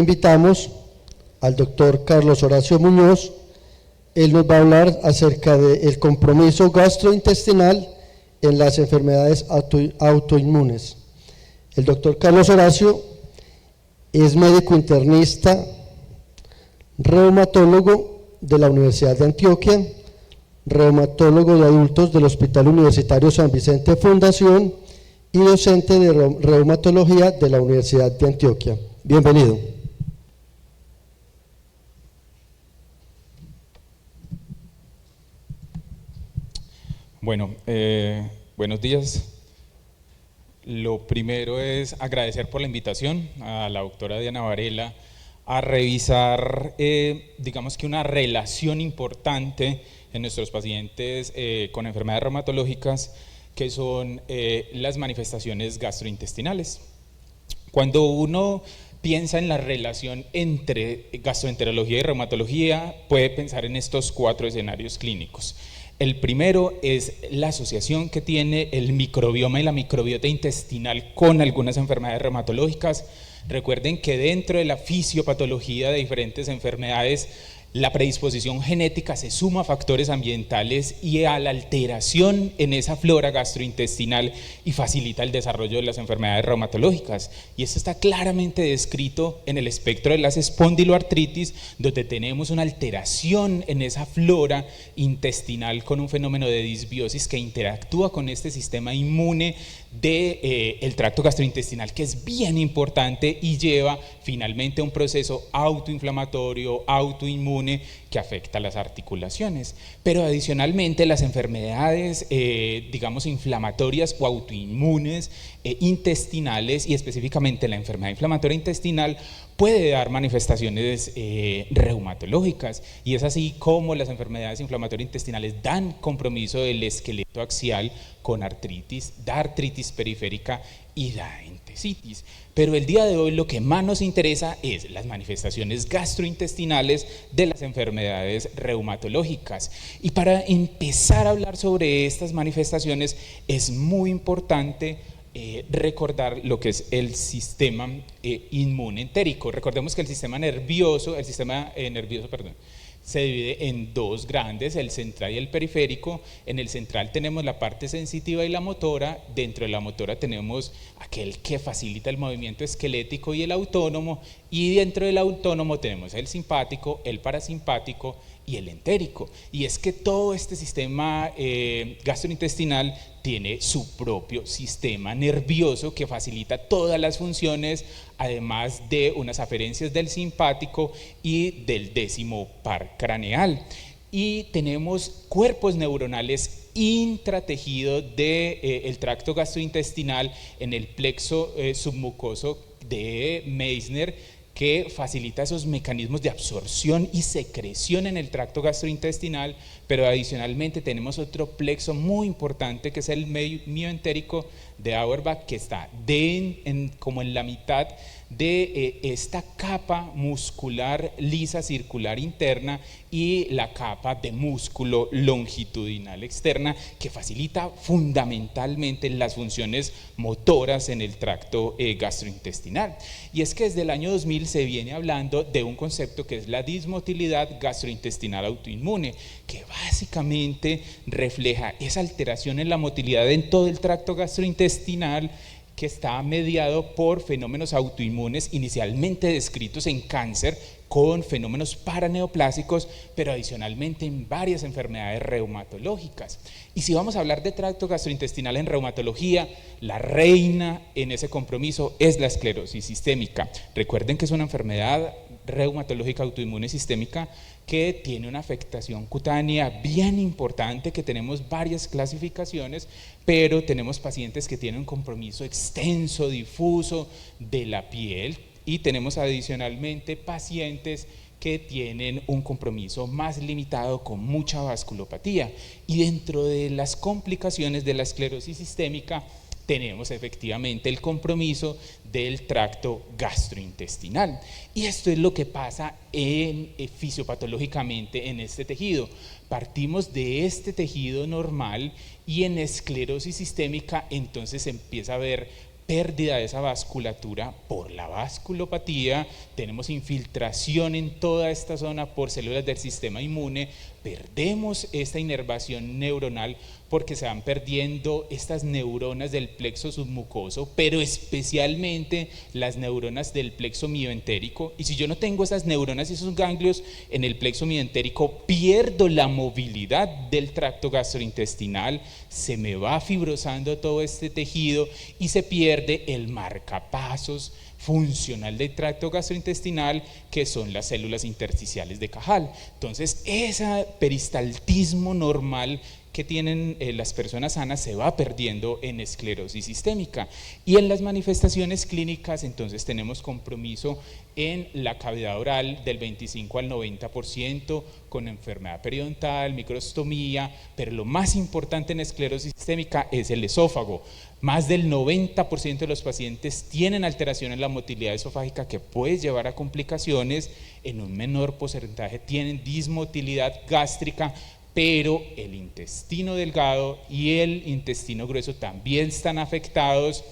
Invitamos al doctor Carlos Horacio Muñoz. Él nos va a hablar acerca del compromiso gastrointestinal en las enfermedades autoinmunes. El doctor Carlos Horacio es médico internista, reumatólogo de la Universidad de Antioquia, reumatólogo de adultos del Hospital Universitario San Vicente Fundación y docente de reumatología de la Universidad de Antioquia. Bienvenido. Bueno, buenos días. Lo primero es agradecer por la invitación a la doctora Diana Varela a revisar, digamos que una relación importante en nuestros pacientes con enfermedades reumatológicas, que son las manifestaciones gastrointestinales. Cuando uno piensa en la relación entre gastroenterología y reumatología, puede pensar en estos 4 escenarios clínicos. El primero es la asociación que tiene el microbioma y la microbiota intestinal con algunas enfermedades reumatológicas. Recuerden que dentro de la fisiopatología de diferentes enfermedades, la predisposición genética se suma a factores ambientales y a la alteración en esa flora gastrointestinal y facilita el desarrollo de las enfermedades reumatológicas. Y esto está claramente descrito en el espectro de las espondiloartritis, donde tenemos una alteración en esa flora intestinal con un fenómeno de disbiosis que interactúa con este sistema inmune del tracto gastrointestinal, que es bien importante y lleva finalmente a un proceso autoinflamatorio, autoinmune, que afecta las articulaciones. Pero adicionalmente las enfermedades, digamos, inflamatorias o autoinmunes intestinales, y específicamente la enfermedad inflamatoria intestinal, puede dar manifestaciones reumatológicas, y es así como las enfermedades inflamatorias intestinales dan compromiso del esqueleto axial con artritis, da artritis periférica y da entesitis. Pero el día de hoy lo que más nos interesa es las manifestaciones gastrointestinales de las enfermedades reumatológicas. Y para empezar a hablar sobre estas manifestaciones es muy importante recordar lo que es el sistema inmune entérico. Recordemos que el sistema nervioso, se divide en 2 grandes, el central y el periférico. En el central tenemos la parte sensitiva y la motora. Dentro de la motora tenemos aquel que facilita el movimiento esquelético y el autónomo, y dentro del autónomo tenemos el simpático, el parasimpático y el entérico. Y es que todo este sistema gastrointestinal tiene su propio sistema nervioso que facilita todas las funciones, además de unas aferencias del simpático y del 10º par craneal. Y tenemos cuerpos neuronales intratejido del tracto gastrointestinal en el plexo submucoso de Meissner, que facilita esos mecanismos de absorción y secreción en el tracto gastrointestinal. Pero adicionalmente tenemos otro plexo muy importante, que es el mioentérico de Auerbach, que está como en la mitad de esta capa muscular lisa circular interna y la capa de músculo longitudinal externa, que facilita fundamentalmente las funciones motoras en el tracto gastrointestinal. Y es que desde el año 2000 se viene hablando de un concepto que es la dismotilidad gastrointestinal autoinmune, que básicamente refleja esa alteración en la motilidad en todo el tracto gastrointestinal, que está mediado por fenómenos autoinmunes inicialmente descritos en cáncer, con fenómenos paraneoplásicos, pero adicionalmente en varias enfermedades reumatológicas. Y si vamos a hablar de tracto gastrointestinal en reumatología, la reina en ese compromiso es la esclerosis sistémica. Recuerden que es una enfermedad reumatológica autoinmune sistémica que tiene una afectación cutánea bien importante, que tenemos varias clasificaciones, pero tenemos pacientes que tienen un compromiso extenso, difuso de la piel, y tenemos adicionalmente pacientes que tienen un compromiso más limitado con mucha vasculopatía. Y dentro de las complicaciones de la esclerosis sistémica tenemos efectivamente el compromiso del tracto gastrointestinal. Y esto es lo que pasa fisiopatológicamente en este tejido. Partimos de este tejido normal y en esclerosis sistémica entonces se empieza a ver pérdida de esa vasculatura por la vasculopatía, tenemos infiltración en toda esta zona por células del sistema inmune, perdemos esta inervación neuronal porque se van perdiendo estas neuronas del plexo submucoso, pero especialmente las neuronas del plexo mioentérico. Y si yo no tengo esas neuronas y esos ganglios en el plexo mioentérico, pierdo la movilidad del tracto gastrointestinal, se me va fibrosando todo este tejido y se pierde el marcapasos funcional del tracto gastrointestinal, que son las células intersticiales de Cajal. Entonces, ese peristaltismo normal que tienen las personas sanas se va perdiendo en esclerosis sistémica. Y en las manifestaciones clínicas, entonces tenemos compromiso en la cavidad oral del 25 al 90%, con enfermedad periodontal, microstomía, pero lo más importante en esclerosis sistémica es el esófago. Más del 90% de los pacientes tienen alteración en la motilidad esofágica que puede llevar a complicaciones, en un menor porcentaje tienen dismotilidad gástrica, pero el intestino delgado y el intestino grueso también están afectados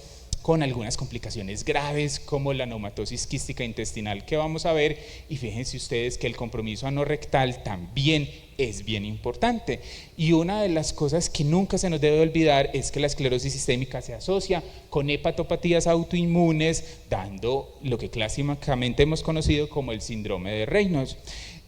con algunas complicaciones graves como la neumatosis quística intestinal que vamos a ver, y fíjense ustedes que el compromiso anorrectal también es bien importante. Y una de las cosas que nunca se nos debe olvidar es que la esclerosis sistémica se asocia con hepatopatías autoinmunes, dando lo que clásicamente hemos conocido como el síndrome de Reynolds.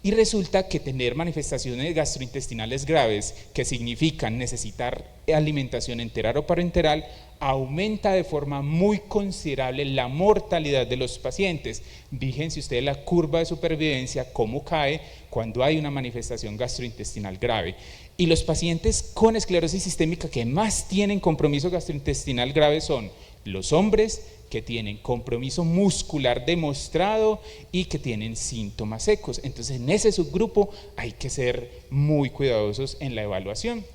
Y resulta que tener manifestaciones gastrointestinales graves, que significan necesitar alimentación enteral o parenteral, aumenta de forma muy considerable la mortalidad de los pacientes. Fíjense ustedes la curva de supervivencia, cómo cae cuando hay una manifestación gastrointestinal grave. Y los pacientes con esclerosis sistémica que más tienen compromiso gastrointestinal grave son los hombres que tienen compromiso muscular demostrado y que tienen síntomas secos. Entonces, en ese subgrupo hay que ser muy cuidadosos en la evaluación.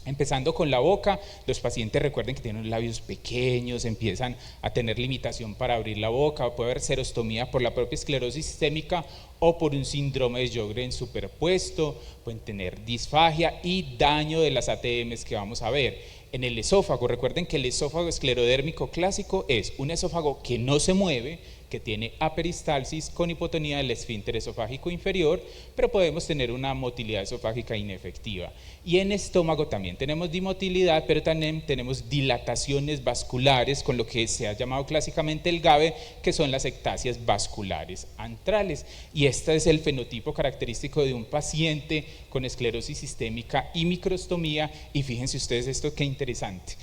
Empezando con la boca, los pacientes recuerden que tienen los labios pequeños, empiezan a tener limitación para abrir la boca, puede haber serostomía por la propia esclerosis sistémica o por un síndrome de Sjögren superpuesto, pueden tener disfagia y daño de las ATMs que vamos a ver. En el esófago, recuerden que el esófago esclerodérmico clásico es un esófago que no se mueve, que tiene aperistalsis con hipotonía del esfínter esofágico inferior, pero podemos tener una motilidad esofágica inefectiva. Y en estómago también tenemos dimotilidad, pero también tenemos dilataciones vasculares, con lo que se ha llamado clásicamente el GABE, que son las ectasias vasculares antrales. Y este es el fenotipo característico de un paciente con esclerosis sistémica y microstomía. Y fíjense ustedes esto, qué interesante.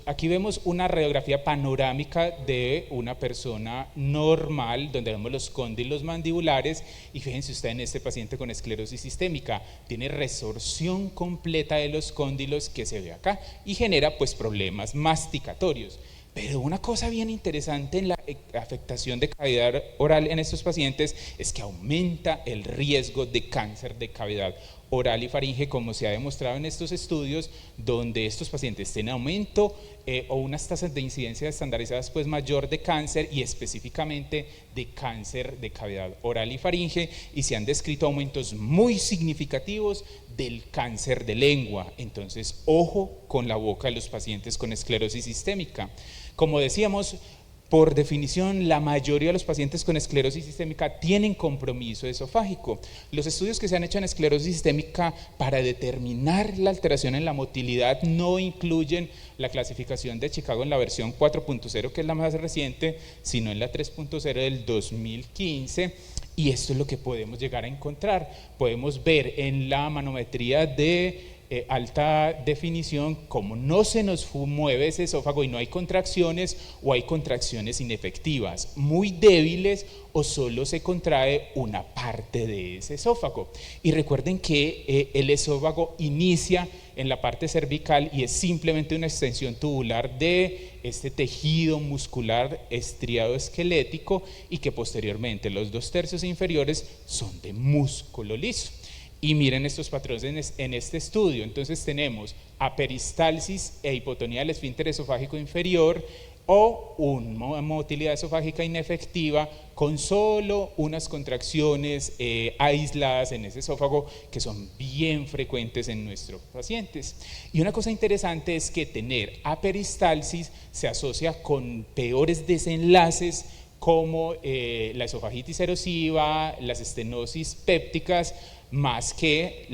Aquí vemos una radiografía panorámica de una persona normal, donde vemos los cóndilos mandibulares, y fíjense ustedes en este paciente con esclerosis sistémica, tiene resorción completa de los cóndilos que se ve acá y genera pues problemas masticatorios. Pero una cosa bien interesante en la afectación de cavidad oral en estos pacientes es que aumenta el riesgo de cáncer de cavidad oral y faringe, como se ha demostrado en estos estudios, donde estos pacientes tienen aumento o unas tasas de incidencia estandarizadas pues mayor de cáncer, y específicamente de cáncer de cavidad oral y faringe, y se han descrito aumentos muy significativos del cáncer de lengua. Entonces, ojo con la boca de los pacientes con esclerosis sistémica. Como decíamos, por definición, la mayoría de los pacientes con esclerosis sistémica tienen compromiso esofágico. Los estudios que se han hecho en esclerosis sistémica para determinar la alteración en la motilidad no incluyen la clasificación de Chicago en la versión 4.0, que es la más reciente, sino en la 3.0 del 2015. Y esto es lo que podemos llegar a encontrar. Podemos ver en la manometría de alta definición como no se nos mueve ese esófago y no hay contracciones, o hay contracciones inefectivas, muy débiles, o solo se contrae una parte de ese esófago. Y recuerden que el esófago inicia en la parte cervical y es simplemente una extensión tubular de este tejido muscular estriado esquelético, y que posteriormente los 2/3 inferiores son de músculo liso. Y miren estos patrones en este estudio. Entonces tenemos aperistalsis e hipotonía del esfínter esofágico inferior o una motilidad esofágica inefectiva con solo unas contracciones aisladas en ese esófago que son bien frecuentes en nuestros pacientes. Y una cosa interesante es que tener aperistalsis se asocia con peores desenlaces como la esofagitis erosiva, las estenosis pépticas, más que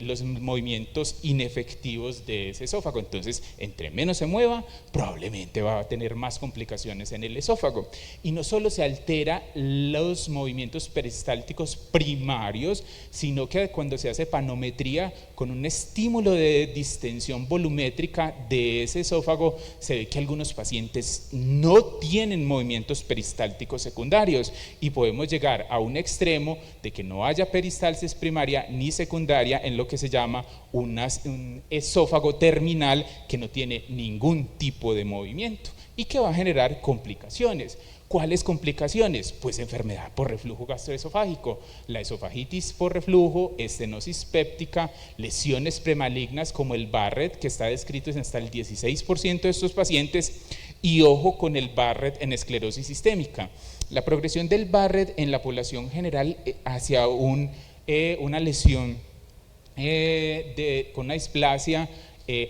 los movimientos inefectivos de ese esófago. Entonces, entre menos se mueva, probablemente va a tener más complicaciones en el esófago. Y no solo se altera los movimientos peristálticos primarios, sino que cuando se hace panometría con un estímulo de distensión volumétrica de ese esófago, se ve que algunos pacientes no tienen movimientos peristálticos secundarios y podemos llegar a un extremo de que no haya peristalsis primaria ni secundaria en lo que se llama un esófago terminal que no tiene ningún tipo de movimiento y que va a generar complicaciones. ¿Cuáles complicaciones? Pues enfermedad por reflujo gastroesofágico, la esofagitis por reflujo, estenosis péptica, lesiones premalignas como el Barrett, que está descrito en hasta el 16% de estos pacientes, y ojo con el Barrett en esclerosis sistémica. La progresión del Barrett en la población general hacia una lesión con una displasia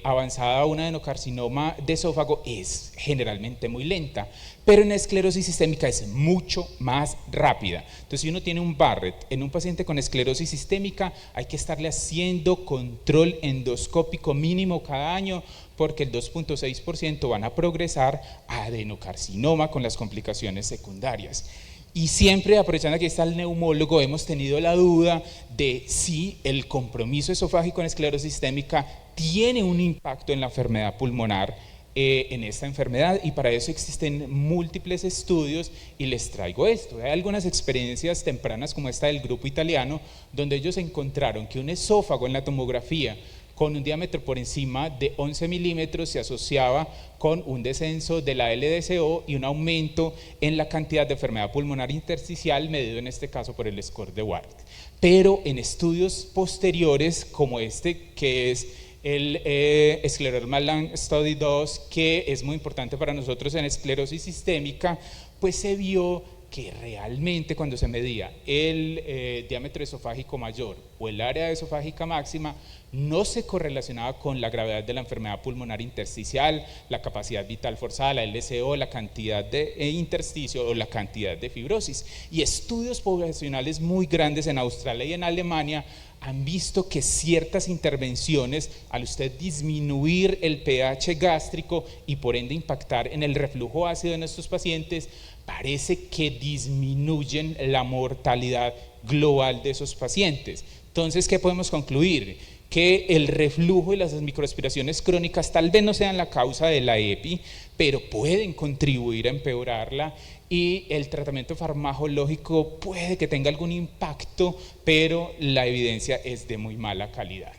avanzada a un adenocarcinoma de esófago es generalmente muy lenta, pero en esclerosis sistémica es mucho más rápida. Entonces, si uno tiene un Barrett en un paciente con esclerosis sistémica, hay que estarle haciendo control endoscópico mínimo cada año, porque el 2.6% van a progresar a adenocarcinoma con las complicaciones secundarias. Y siempre, aprovechando que está el neumólogo, hemos tenido la duda de si el compromiso esofágico en esclerosis sistémica tiene un impacto en la enfermedad pulmonar, en esta enfermedad, y para eso existen múltiples estudios y les traigo esto. Hay algunas experiencias tempranas como esta del grupo italiano, donde ellos encontraron que un esófago en la tomografía con un diámetro por encima de 11 milímetros se asociaba con un descenso de la LDCO y un aumento en la cantidad de enfermedad pulmonar intersticial, medido en este caso por el score de Ward. Pero en estudios posteriores, como este, que es el Scleroderma Lung Study 2, que es muy importante para nosotros en esclerosis sistémica, pues se vio que realmente cuando se medía el diámetro esofágico mayor o el área esofágica máxima, no se correlacionaba con la gravedad de la enfermedad pulmonar intersticial, la capacidad vital forzada, la LCO, la cantidad de intersticio o la cantidad de fibrosis. Y estudios poblacionales muy grandes en Australia y en Alemania han visto que ciertas intervenciones, al usted disminuir el pH gástrico y por ende impactar en el reflujo ácido en estos pacientes, parece que disminuyen la mortalidad global de esos pacientes. Entonces, ¿qué podemos concluir? Que el reflujo y las microaspiraciones crónicas tal vez no sean la causa de la EPI, pero pueden contribuir a empeorarla, y el tratamiento farmacológico puede que tenga algún impacto, pero la evidencia es de muy mala calidad.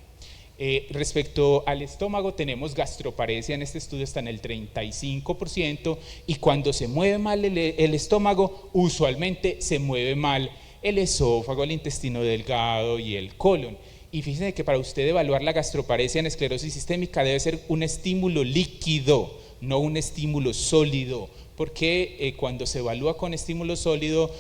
Respecto al estómago, tenemos gastroparesia, en este estudio está en el 35%, y cuando se mueve mal el estómago, usualmente se mueve mal el esófago, el intestino delgado y el colon. Y fíjense que para usted evaluar la gastroparesia en esclerosis sistémica debe ser un estímulo líquido, no un estímulo sólido, porque cuando se evalúa con estímulo sólido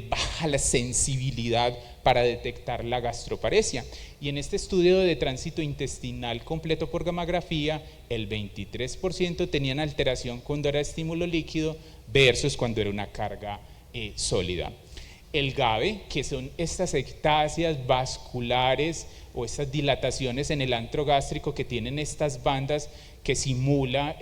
baja la sensibilidad para detectar la gastroparesia. Y en este estudio de tránsito intestinal completo por gamografía, el 23% tenían alteración cuando era estímulo líquido versus cuando era una carga sólida. El GABE, que son estas ectasias vasculares o estas dilataciones en el antro gástrico que tienen estas bandas que simula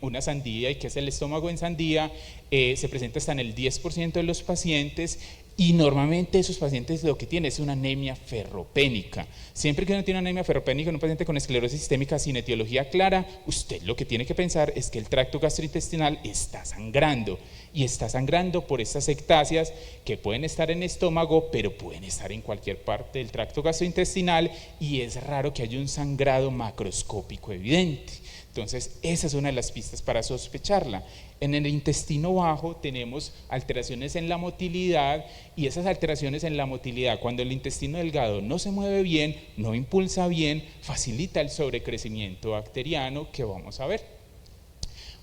una sandía y que es el estómago en sandía, se presenta hasta en el 10% de los pacientes, y normalmente esos pacientes lo que tienen es una anemia ferropénica. Siempre que uno tiene una anemia ferropénica en un paciente con esclerosis sistémica sin etiología clara, usted lo que tiene que pensar es que el tracto gastrointestinal está sangrando, y está sangrando por estas ectasias que pueden estar en el estómago, pero pueden estar en cualquier parte del tracto gastrointestinal, y es raro que haya un sangrado macroscópico evidente. Entonces, esa es una de las pistas para sospecharla. En el intestino bajo tenemos alteraciones en la motilidad, y esas alteraciones en la motilidad, cuando el intestino delgado no se mueve bien, no impulsa bien, facilita el sobrecrecimiento bacteriano que vamos a ver.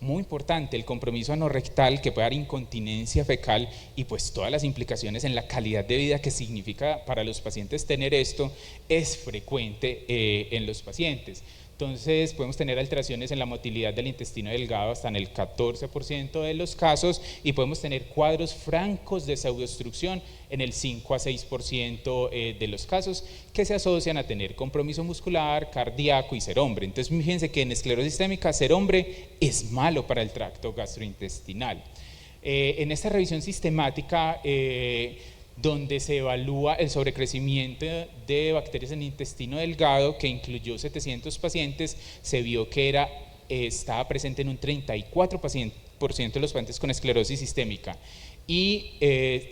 Muy importante, el compromiso anorrectal que puede dar incontinencia fecal y pues todas las implicaciones en la calidad de vida que significa para los pacientes tener esto es frecuente en los pacientes. Entonces podemos tener alteraciones en la motilidad del intestino delgado hasta en el 14% de los casos y podemos tener cuadros francos de pseudoobstrucción en el 5 a 6% de los casos que se asocian a tener compromiso muscular, cardíaco y ser hombre. Entonces fíjense que en esclerosis sistémica ser hombre es malo para el tracto gastrointestinal. En esta revisión sistemática donde se evalúa el sobrecrecimiento de bacterias en el intestino delgado, que incluyó 700 pacientes, se vio que estaba presente en un 34% de los pacientes con esclerosis sistémica. Y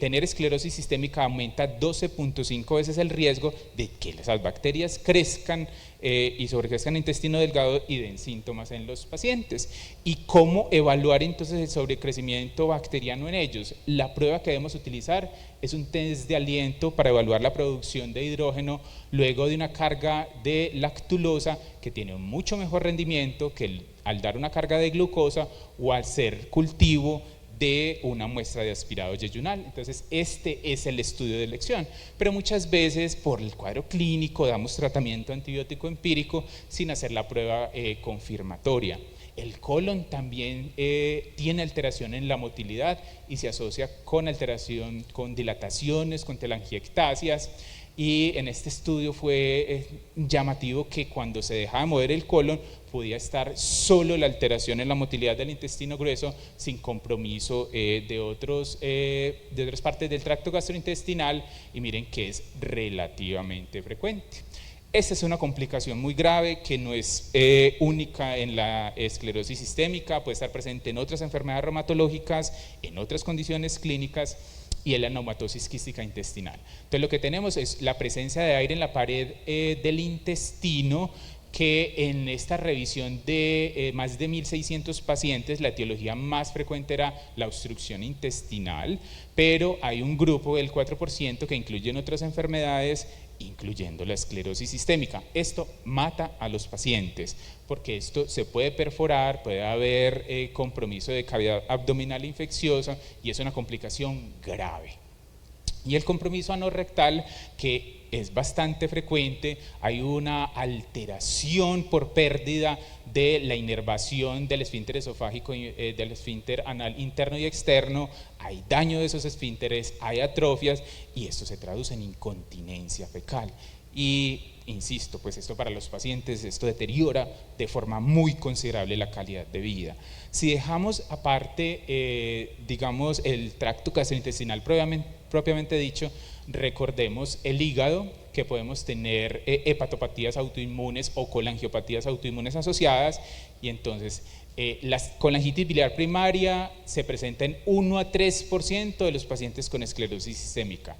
tener esclerosis sistémica aumenta 12.5 veces el riesgo de que esas bacterias crezcan y sobrecrezcan en el intestino delgado y den síntomas en los pacientes. ¿Y cómo evaluar entonces el sobrecrecimiento bacteriano en ellos? La prueba que debemos utilizar es un test de aliento para evaluar la producción de hidrógeno luego de una carga de lactulosa que tiene un mucho mejor rendimiento que al dar una carga de glucosa o al ser cultivo de una muestra de aspirado yeyunal. Entonces este es el estudio de elección, pero muchas veces por el cuadro clínico damos tratamiento antibiótico empírico sin hacer la prueba confirmatoria. El colon también tiene alteración en la motilidad y se asocia con alteración, con dilataciones, con telangiectasias. Y en este estudio fue llamativo que cuando se dejaba mover el colon podía estar solo la alteración en la motilidad del intestino grueso sin compromiso de otras partes del tracto gastrointestinal, y miren que es relativamente frecuente. Esta es una complicación muy grave que no es única en la esclerosis sistémica, puede estar presente en otras enfermedades reumatológicas, en otras condiciones clínicas y en la neumatosis quística intestinal. Entonces lo que tenemos es la presencia de aire en la pared del intestino, que en esta revisión de más de 1.600 pacientes la etiología más frecuente era la obstrucción intestinal, pero hay un grupo del 4% que incluyen otras enfermedades, incluyendo la esclerosis sistémica. Esto mata a los pacientes porque esto se puede perforar, puede haber compromiso de cavidad abdominal infecciosa y es una complicación grave. Y el compromiso anorrectal, que es bastante frecuente, hay una alteración por pérdida de la inervación del esfínter esofágico, del esfínter anal interno y externo, hay daño de esos esfínteres, hay atrofias y esto se traduce en incontinencia fecal. Y insisto, pues esto para los pacientes, esto deteriora de forma muy considerable la calidad de vida. Si dejamos aparte, digamos, el tracto gastrointestinal propiamente dicho, recordemos el hígado, que podemos tener hepatopatías autoinmunes o colangiopatías autoinmunes asociadas, y entonces la colangitis biliar primaria se presenta en 1 a 3% de los pacientes con esclerosis sistémica.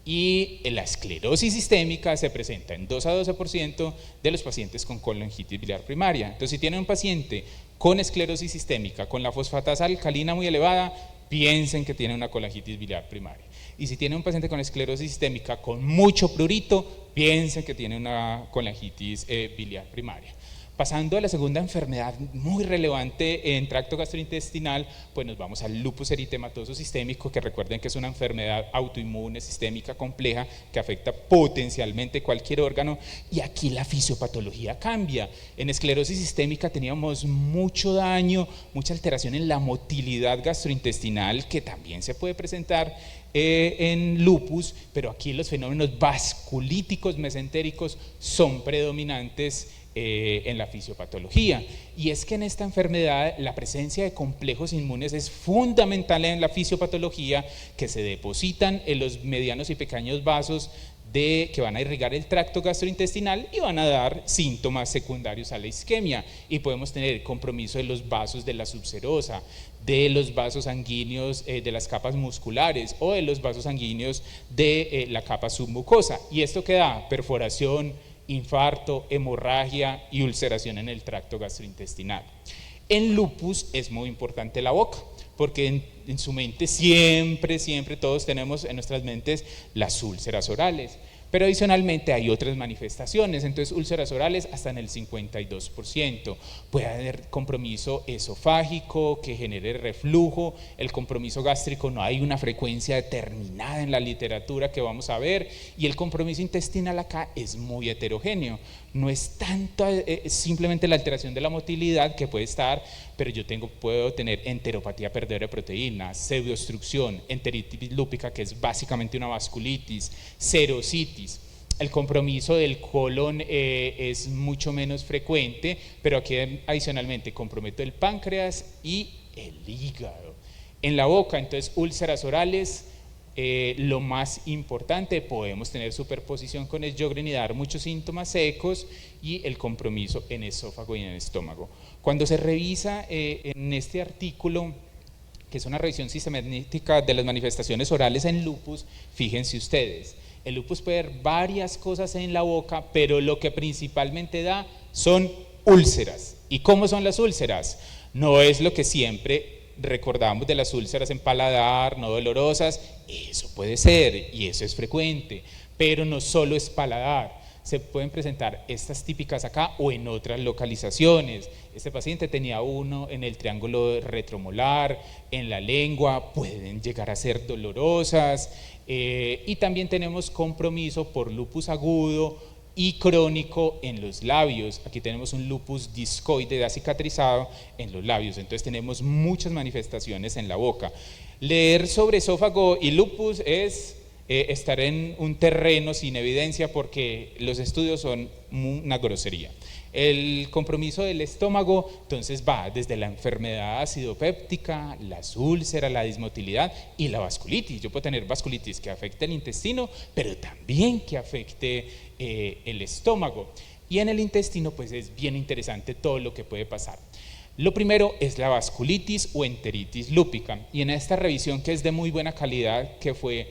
Y la esclerosis sistémica se presenta en 2 a 12% de los pacientes con colangitis biliar primaria. Entonces, si tienen un paciente con esclerosis sistémica, con la fosfatasa alcalina muy elevada, piensen que tiene una colangitis biliar primaria. Y si tiene un paciente con esclerosis sistémica con mucho prurito, piensen que tiene una colangitis biliar primaria. Pasando a la segunda enfermedad muy relevante en tracto gastrointestinal, pues nos vamos al lupus eritematoso sistémico, que recuerden que es una enfermedad autoinmune sistémica compleja que afecta potencialmente cualquier órgano, y aquí la fisiopatología cambia. En esclerosis sistémica teníamos mucho daño, mucha alteración en la motilidad gastrointestinal, que también se puede presentar en lupus, pero aquí los fenómenos vasculíticos mesentéricos son predominantes en la fisiopatología. Y es que en esta enfermedad la presencia de complejos inmunes es fundamental en la fisiopatología, que se depositan en los medianos y pequeños vasos que van a irrigar el tracto gastrointestinal y van a dar síntomas secundarios a la isquemia, y podemos tener compromiso de los vasos de la subserosa, de los vasos sanguíneos de las capas musculares o de los vasos sanguíneos de la capa submucosa, y esto que da perforación, infarto, hemorragia y ulceración en el tracto gastrointestinal. En lupus es muy importante la boca, porque en su mente siempre todos tenemos en nuestras mentes las úlceras orales, Pero adicionalmente hay otras manifestaciones, entonces úlceras orales hasta en el 52%. Puede haber compromiso esofágico que genere reflujo, el compromiso gástrico no hay una frecuencia determinada en la literatura que vamos a ver, y el compromiso intestinal acá es muy heterogéneo. No es tanto simplemente la alteración de la motilidad que puede estar, pero yo puedo tener enteropatía perdedora de proteínas, pseudoobstrucción, enteritis lúpica, que es básicamente una vasculitis, serositis. El compromiso del colon es mucho menos frecuente, pero aquí adicionalmente comprometo el páncreas y el hígado. En la boca, entonces, úlceras orales, lo más importante, podemos tener superposición con el Sjögren y dar muchos síntomas secos, y el compromiso en esófago y en estómago. Cuando se revisa en este artículo, que es una revisión sistemática de las manifestaciones orales en lupus, fíjense ustedes, el lupus puede ver varias cosas en la boca, pero lo que principalmente da son úlceras. ¿Y cómo son las úlceras? No es lo que siempre recordamos de las úlceras en paladar, no dolorosas, eso puede ser y eso es frecuente, pero no solo es paladar, se pueden presentar estas típicas acá o en otras localizaciones. Este paciente tenía uno en el triángulo retromolar, en la lengua, pueden llegar a ser dolorosas, y también tenemos compromiso por lupus agudo y crónico en los labios. Aquí tenemos un lupus discoide ya cicatrizado en los labios, entonces tenemos muchas manifestaciones en la boca. Leer sobre esófago y lupus es estar en un terreno sin evidencia, porque los estudios son una grosería. El compromiso del estómago entonces va desde la enfermedad acidopéptica, las úlceras, la dismotilidad y la vasculitis. Yo puedo tener vasculitis que afecte el intestino, pero también que afecte el estómago. Y en el intestino pues es bien interesante todo lo que puede pasar. Lo primero es la vasculitis o enteritis lúpica, y en esta revisión, que es de muy buena calidad, que fue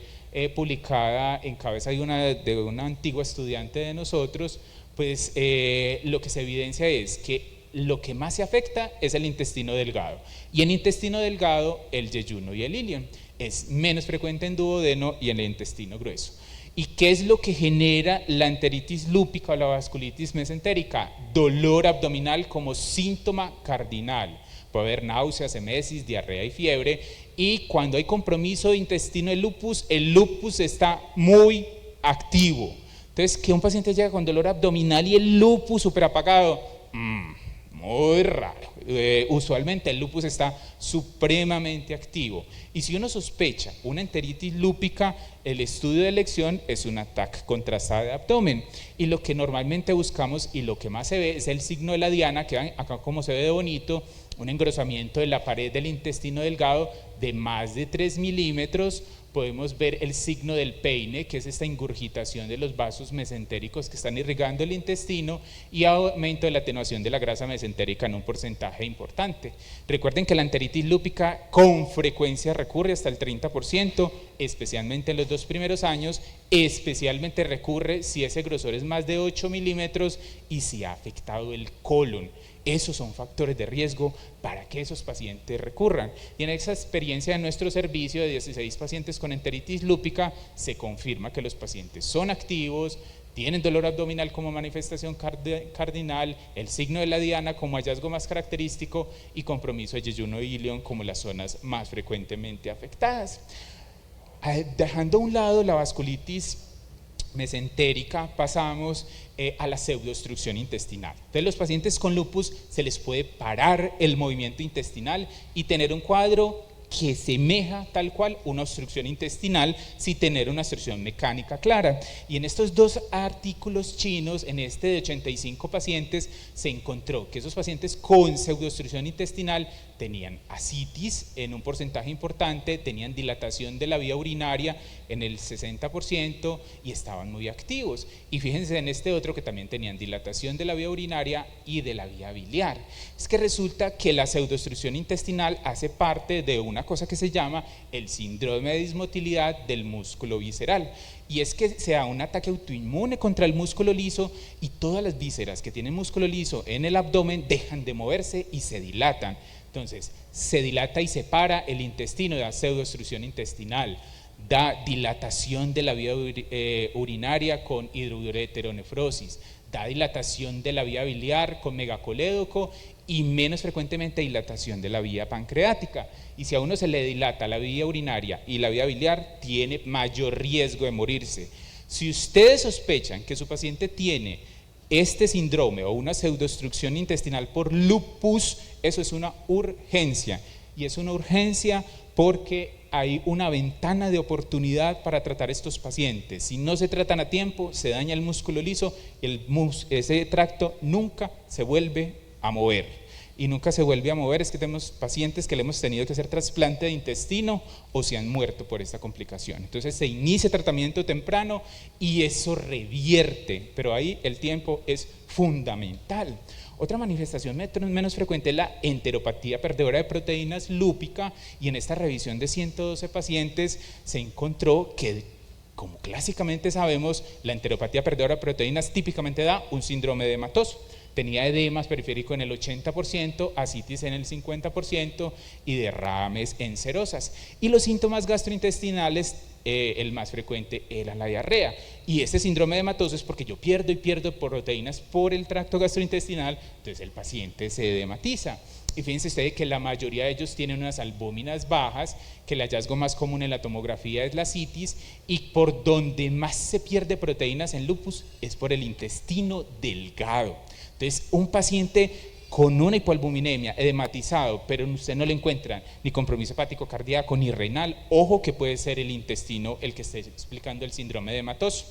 publicada en cabeza de una antigua estudiante de nosotros, pues lo que se evidencia es que lo que más se afecta es el intestino delgado, y en intestino delgado el yeyuno y el ilion. Es menos frecuente en duodeno y en el intestino grueso. ¿Y qué es lo que genera la enteritis lúpica o la vasculitis mesentérica? Dolor abdominal como síntoma cardinal. Puede haber náuseas, emesis, diarrea y fiebre, y cuando hay compromiso de intestino el lupus está muy activo. Entonces, que un paciente llega con dolor abdominal y el lupus súper apagado, muy raro. Usualmente el lupus está supremamente activo, y si uno sospecha una enteritis lúpica, el estudio de elección es un TAC contrastada de abdomen, y lo que normalmente buscamos y lo que más se ve es el signo de la diana, que acá como se ve de bonito, un engrosamiento de la pared del intestino delgado de más de 3 milímetros. Podemos ver el signo del peine, que es esta ingurgitación de los vasos mesentéricos que están irrigando el intestino, y aumento de la atenuación de la grasa mesentérica en un porcentaje importante. Recuerden que la enteritis lúpica con frecuencia recurre hasta el 30%, especialmente en los 2 primeros años, especialmente recurre si ese grosor es más de 8 milímetros y si ha afectado el colon. Esos son factores de riesgo para que esos pacientes recurran. Y en esa experiencia de nuestro servicio de 16 pacientes con enteritis lúpica, se confirma que los pacientes son activos, tienen dolor abdominal como manifestación cardinal, el signo de la diana como hallazgo más característico, y compromiso de yeyuno y ilion como las zonas más frecuentemente afectadas. Dejando a un lado la vasculitis mesentérica, pasamos a la pseudoobstrucción intestinal. Entonces, los pacientes con lupus se les puede parar el movimiento intestinal y tener un cuadro que semeja tal cual una obstrucción intestinal, sin tener una obstrucción mecánica clara. Y en estos 2 artículos chinos, en este de 85 pacientes, se encontró que esos pacientes con pseudoobstrucción intestinal tenían ascitis en un porcentaje importante, tenían dilatación de la vía urinaria en el 60% y estaban muy activos. Y fíjense en este otro que también tenían dilatación de la vía urinaria y de la vía biliar. Es que resulta que la pseudoobstrucción intestinal hace parte de una cosa que se llama el síndrome de dismotilidad del músculo visceral, y es que se da un ataque autoinmune contra el músculo liso, y todas las vísceras que tienen músculo liso en el abdomen dejan de moverse y se dilatan. Entonces se dilata y separa el intestino de la pseudoobstrucción intestinal. da dilatación de la vía urinaria con hidroureteronefrosis, da dilatación de la vía biliar con megacolédoco y menos frecuentemente dilatación de la vía pancreática. Y si a uno se le dilata la vía urinaria y la vía biliar, tiene mayor riesgo de morirse. Si ustedes sospechan que su paciente tiene este síndrome o una pseudoobstrucción intestinal por lupus, eso es una urgencia. Y es una urgencia porque hay una ventana de oportunidad para tratar estos pacientes. Si no se tratan a tiempo, se daña el músculo liso, ese tracto nunca se vuelve a mover. Y nunca se vuelve a mover, es que tenemos pacientes que le hemos tenido que hacer trasplante de intestino o se han muerto por esta complicación. Entonces se inicia tratamiento temprano y eso revierte, pero ahí el tiempo es fundamental. Otra manifestación menos frecuente es la enteropatía perdedora de proteínas lúpica, y en esta revisión de 112 pacientes se encontró que, como clásicamente sabemos, la enteropatía perdedora de proteínas típicamente da un síndrome edematoso. Tenía edemas periférico en el 80%, ascitis en el 50% y derrames en serosas. Y los síntomas gastrointestinales, el más frecuente era la diarrea. Y este síndrome edematoso es porque yo pierdo y pierdo proteínas por el tracto gastrointestinal, entonces el paciente se edematiza. Y fíjense ustedes que la mayoría de ellos tienen unas albúminas bajas, que el hallazgo más común en la tomografía es la ascitis, y por donde más se pierde proteínas en lupus es por el intestino delgado. Entonces, un paciente con una hipoalbuminemia, edematizado, pero usted no le encuentra ni compromiso hepático cardíaco ni renal, ojo que puede ser el intestino el que esté explicando el síndrome edematoso.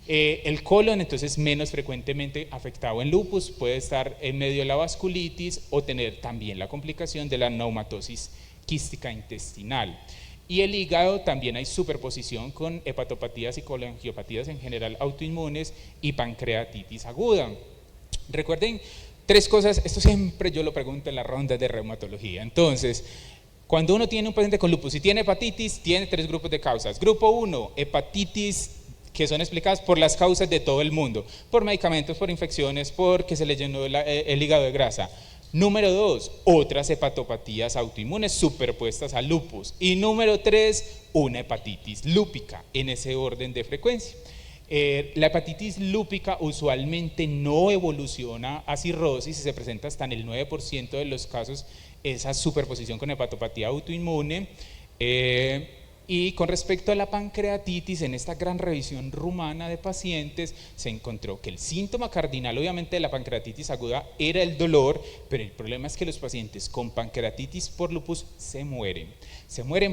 El colon, entonces, menos frecuentemente afectado en lupus, puede estar en medio de la vasculitis o tener también la complicación de la neumatosis quística intestinal. Y el hígado, también hay superposición con hepatopatías y colangiopatías en general autoinmunes y pancreatitis aguda. Recuerden 3 cosas, esto siempre yo lo pregunto en las rondas de reumatología. Entonces, cuando uno tiene un paciente con lupus y tiene hepatitis, tiene 3 grupos de causas. Grupo 1, hepatitis que son explicadas por las causas de todo el mundo, por medicamentos, por infecciones, porque se le llenó el hígado de grasa. Número 2, otras hepatopatías autoinmunes superpuestas al lupus. Y número 3, una hepatitis lúpica, en ese orden de frecuencia. La hepatitis lúpica usualmente no evoluciona a cirrosis y se presenta hasta en el 9% de los casos esa superposición con hepatopatía autoinmune. Y con respecto a la pancreatitis, en esta gran revisión rumana de pacientes se encontró que el síntoma cardinal obviamente de la pancreatitis aguda era el dolor, pero el problema es que los pacientes con pancreatitis por lupus se mueren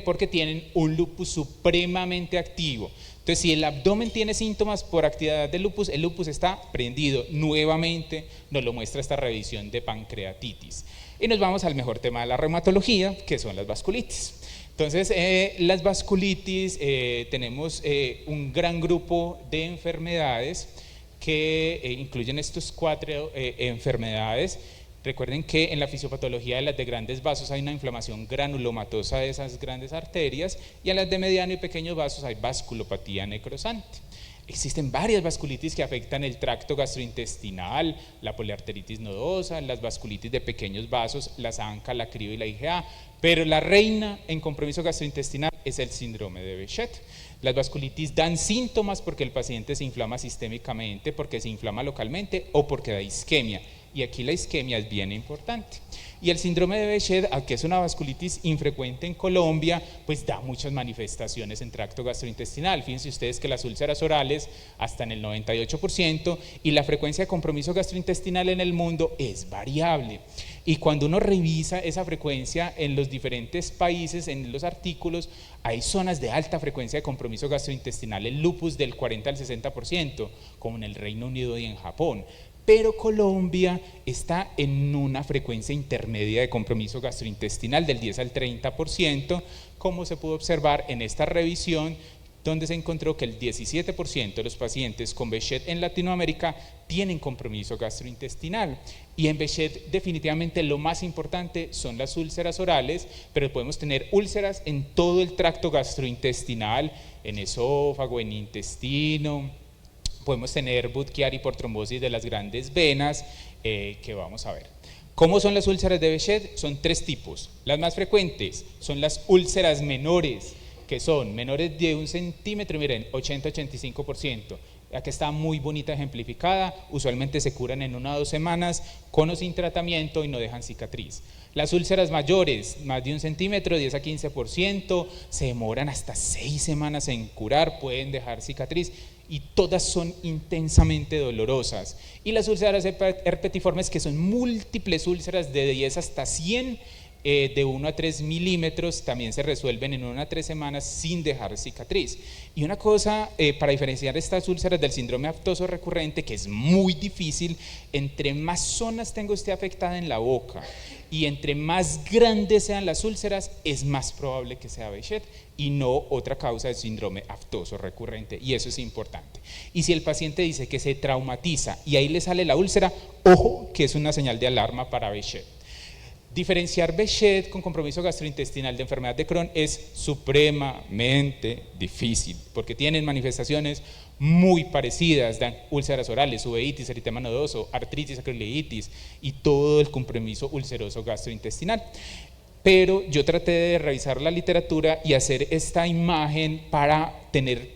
porque tienen un lupus supremamente activo. Entonces, si el abdomen tiene síntomas por actividad del lupus, el lupus está prendido. Nuevamente nos lo muestra esta revisión de pancreatitis. Y nos vamos al mejor tema de la reumatología, que son las vasculitis. Entonces, las vasculitis, tenemos un gran grupo de enfermedades que incluyen estos 4 enfermedades. Recuerden que en la fisiopatología de las de grandes vasos hay una inflamación granulomatosa de esas grandes arterias, y en las de mediano y pequeños vasos hay vasculopatía necrosante. Existen varias vasculitis que afectan el tracto gastrointestinal, la poliarteritis nodosa, las vasculitis de pequeños vasos, la ANCA, la CRIO y la IgA, pero la reina en compromiso gastrointestinal es el síndrome de Behçet. Las vasculitis dan síntomas porque el paciente se inflama sistémicamente, porque se inflama localmente o porque da isquemia. Y aquí la isquemia es bien importante. Y el síndrome de Behçet, que es una vasculitis infrecuente en Colombia, pues da muchas manifestaciones en tracto gastrointestinal. Fíjense ustedes que las úlceras orales hasta en el 98%, y la frecuencia de compromiso gastrointestinal en el mundo es variable. Y cuando uno revisa esa frecuencia en los diferentes países, en los artículos, hay zonas de alta frecuencia de compromiso gastrointestinal en lupus del 40 al 60%, como en el Reino Unido y en Japón. Pero Colombia está en una frecuencia intermedia de compromiso gastrointestinal del 10 al 30%, como se pudo observar en esta revisión, donde se encontró que el 17% de los pacientes con Behçet en Latinoamérica tienen compromiso gastrointestinal. Y en Behçet definitivamente lo más importante son las úlceras orales, pero podemos tener úlceras en todo el tracto gastrointestinal, en esófago, en intestino. Podemos tener Budd-Chiari por trombosis de las grandes venas, que vamos a ver. ¿Cómo son las úlceras de Behçet? Son 3 tipos. Las más frecuentes son las úlceras menores, que son menores de 1 centímetro, miren, 80-85%. Aquí está muy bonita ejemplificada, usualmente se curan en 1 o 2 semanas, con o sin tratamiento y no dejan cicatriz. Las úlceras mayores, más de 1 centímetro, 10-15%, se demoran hasta 6 semanas en curar, pueden dejar cicatriz y todas son intensamente dolorosas. Y las úlceras herpetiformes, que son múltiples úlceras de 10 hasta 100, de 1 a 3 milímetros, también se resuelven en 1 a 3 semanas sin dejar cicatriz. Y una cosa para diferenciar estas úlceras del síndrome aftoso recurrente, que es muy difícil, entre más zonas tenga usted afectada en la boca y entre más grandes sean las úlceras, es más probable que sea Behçet y no otra causa del síndrome aftoso recurrente, y eso es importante. Y si el paciente dice que se traumatiza y ahí le sale la úlcera, ojo que es una señal de alarma para Behçet. Diferenciar Behçet con compromiso gastrointestinal de enfermedad de Crohn es supremamente difícil, porque tienen manifestaciones muy parecidas, dan úlceras orales, uveitis, eritema nodoso, artritis, acroleitis y todo el compromiso ulceroso gastrointestinal. Pero yo traté de revisar la literatura y hacer esta imagen para tener,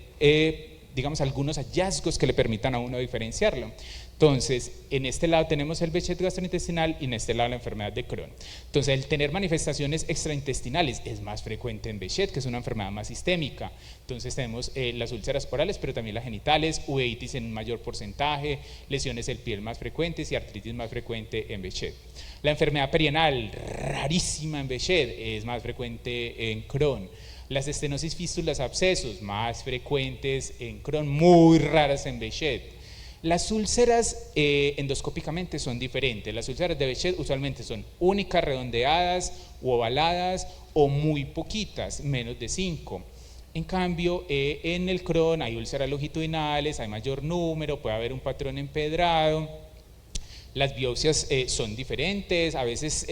digamos, algunos hallazgos que le permitan a uno diferenciarlo. Entonces, en este lado tenemos el Behçet gastrointestinal y en este lado la enfermedad de Crohn. Entonces, el tener manifestaciones extraintestinales es más frecuente en Behçet, que es una enfermedad más sistémica. Entonces, tenemos las úlceras orales, pero también las genitales, uveitis en un mayor porcentaje, lesiones del piel más frecuentes y artritis más frecuente en Behçet. La enfermedad perianal, rarísima en Behçet, es más frecuente en Crohn. Las estenosis, fístulas, abscesos, más frecuentes en Crohn, muy raras en Behçet. Las úlceras endoscópicamente son diferentes. Las úlceras de Behçet usualmente son únicas, redondeadas u ovaladas o muy poquitas, menos de 5. En cambio, en el Crohn hay úlceras longitudinales, hay mayor número, puede haber un patrón empedrado. Las biopsias son diferentes, a veces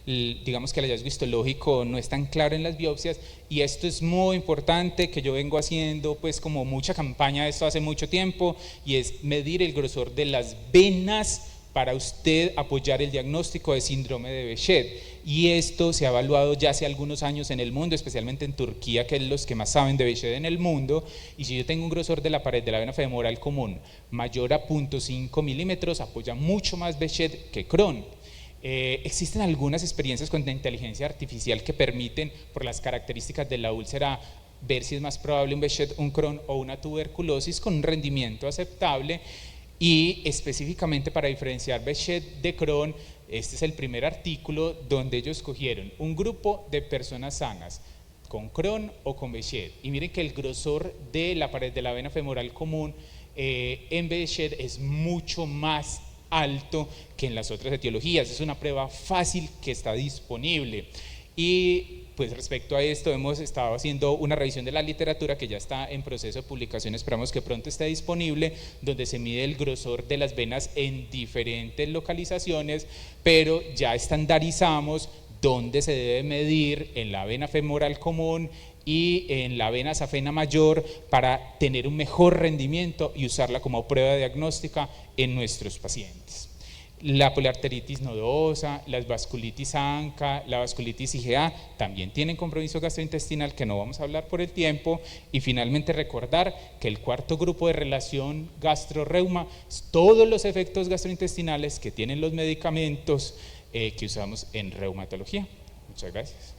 digamos que el hallazgo histológico no es tan claro en las biopsias, y esto es muy importante, que yo vengo haciendo pues como mucha campaña de esto hace mucho tiempo, y es medir el grosor de las venas para usted apoyar el diagnóstico de síndrome de Behçet. Y esto se ha evaluado ya hace algunos años en el mundo, especialmente en Turquía, que es los que más saben de Behçet en el mundo. Y si yo tengo un grosor de la pared de la vena femoral común mayor a 0.5 milímetros, apoya mucho más Behçet que Crohn. Existen algunas experiencias con la inteligencia artificial que permiten, por las características de la úlcera, ver si es más probable un Behçet, un Crohn o una tuberculosis con un rendimiento aceptable. Y específicamente para diferenciar Behçet de Crohn, este es el primer artículo donde ellos cogieron un grupo de personas sanas con Crohn o con Behçet, y miren que el grosor de la pared de la vena femoral común en Behçet es mucho más alto que en las otras etiologías. Es una prueba fácil que está disponible. Y pues respecto a esto hemos estado haciendo una revisión de la literatura que ya está en proceso de publicación, esperamos que pronto esté disponible, donde se mide el grosor de las venas en diferentes localizaciones, pero ya estandarizamos dónde se debe medir en la vena femoral común y en la vena safena mayor para tener un mejor rendimiento y usarla como prueba diagnóstica en nuestros pacientes. La poliarteritis nodosa, las vasculitis ANCA, la vasculitis IgA también tienen compromiso gastrointestinal, que no vamos a hablar por el tiempo. Y finalmente recordar que el cuarto grupo de relación gastro-reuma es todos los efectos gastrointestinales que tienen los medicamentos que usamos en reumatología. Muchas gracias.